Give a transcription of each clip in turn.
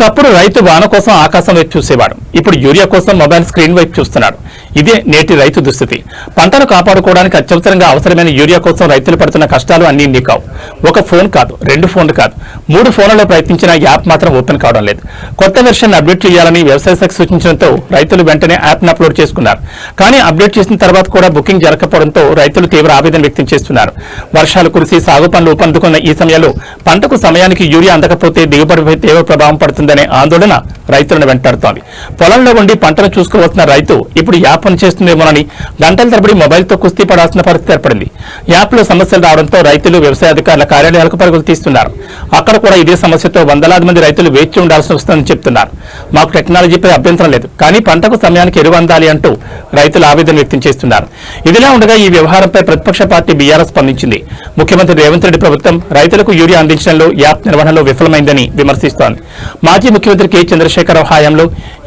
ఒకప్పుడు రైతు వాన కోసం ఆకాశం వైపు చూసేవాడు. ఇప్పుడు యూరియా కోసం మొబైల్ స్క్రీన్ వైపు చూస్తున్నాడు. ఇదే నేటి రైతు దుస్థితి. పంటను కాపాడుకోవడానికి అత్యవసరంగా అవసరమైన యూరియా కోసం రైతులు పడుతున్న కష్టాలు అన్నీ ఇన్ని కావు. ఒక ఫోన్ కాదు, 2 ఫోన్లు కాదు, 3 ఫోన్లలో ప్రయత్నించిన యాప్ మాత్రం ఓపెన్ కావడం లేదు. కొత్త వెర్షన్ అప్డేట్ చేయాలని వ్యవసాయ శాఖ సూచించడంతో రైతులు వెంటనే యాప్ను అప్లోడ్ చేసుకున్నారు. కానీ అప్డేట్ చేసిన తర్వాత కూడా బుకింగ్ జరగకపోవడంతో రైతులు తీవ్ర ఆవేదన వ్యక్తం చేస్తున్నారు. వర్షాలు కురిసి సాగు పనులు ఊపందుకున్న ఈ సమయంలో పంటకు సమయానికి యూరియా అందకపోతే దిగుబడిపై తీవ్ర ప్రభావం పడుతుందనే ఆందోళన రైతులను వెంటాడుతోంది. పొలంలో ఉండి పంటను చూసుకోవాల్సిన రైతు ఇప్పుడు యాప్ పనిచేస్తుందేమోనని గంటల తరబడి మొబైల్తో కుస్తీ పడాల్సిన పరిస్థితి ఏర్పడింది. యాప్లో సమస్యలు రావడంతో రైతులు వ్యవసాయ అధికారుల కార్యాలయాలకు పరుగులు తీస్తున్నారు. అక్కడ కూడా ఇదే సమస్యతో వందలాది మంది రైతులు వేచి ఉండాల్సి వస్తుందని చెప్తున్నారు. మాకు టెక్నాలజీపై అభ్యంతరం లేదు, కానీ పంటకు సమయానికి ఎరువు అందాలి అంటూ రైతులు ఆవేదన వ్యక్తం చేస్తున్నారు. ఇదిలా ఉండగా ఈ వ్యవహారంపై ప్రతిపక్ష పార్టీ బీఆర్ఎస్ స్పందించింది. ముఖ్యమంత్రి రేవంత్ రెడ్డి ప్రభుత్వం రైతులకు యూరియా అందించడంలో యాప్ నిర్వహణలో విఫలమైందని విమర్శిస్తోంది. మాజీ ముఖ్యమంత్రి కె చంద్రశేఖరరావు హయాంలో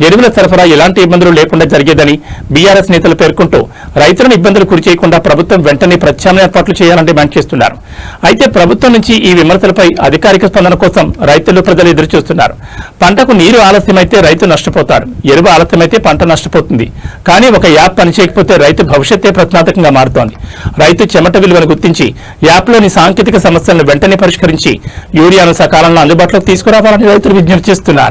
ఎరువుల సరఫరా ఎలాంటి ఇబ్బందులు లేకుండా జరిగేదని బీఆర్ఎస్ నేతలు పేర్కొంటూ రైతులను ఇబ్బందులు గురిచేయకుండా ప్రభుత్వం వెంటనే ప్రత్యామ్నాయ ఏర్పాట్లు చేయాలని డిమాండ్ చేస్తున్నారు. అయితే ప్రభుత్వం నుంచి ఈ విమర్శలపై అధికారిక స్పందన కోసం రైతులు ప్రజలు ఎదురుచూస్తున్నారు. పంటకు నీరు ఆలస్యమైతే రైతు నష్టపోతాడు, ఎరువు ఆలస్యమైతే పంట నష్టపోతుంది. కానీ ఒక యాప్ పనిచేయకపోతే రైతు భవిష్యత్తే ప్రశ్నార్థకంగా మారుతోంది. రైతు చెమట విలువను గుర్తించి యాప్లోని సాంకేతిక సమస్యలను వెంటనే పరిష్కరించి యూరియాను సకాలంలో అందుబాటులోకి తీసుకురావాలని రైతులు విజ్ఞప్తి చేస్తున్నారు.